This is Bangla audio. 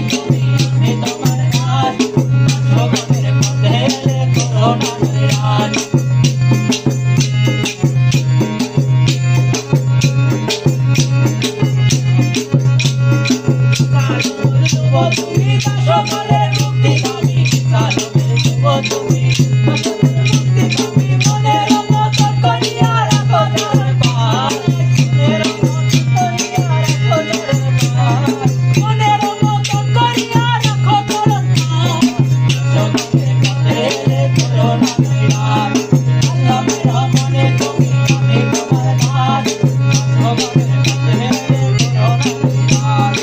তুমি আমি তোমার গান জগতের পথে এলে করোনা হয়রান তুমি সকলের মুক্তি দামি কালমের যুব তুমি সকলের মুক্তি দামি মনের মতন করিয়া রাখো দরবার মনের মতন করিয়া রাখো দরবার মনের মতন করিয়া রাখো দরবার জগতে পথে এলে করোনা হয়রান আল্লাহ মেরা মনে তুমি আমি তোমার গান জগতের পথে এলে করোনা হয়রান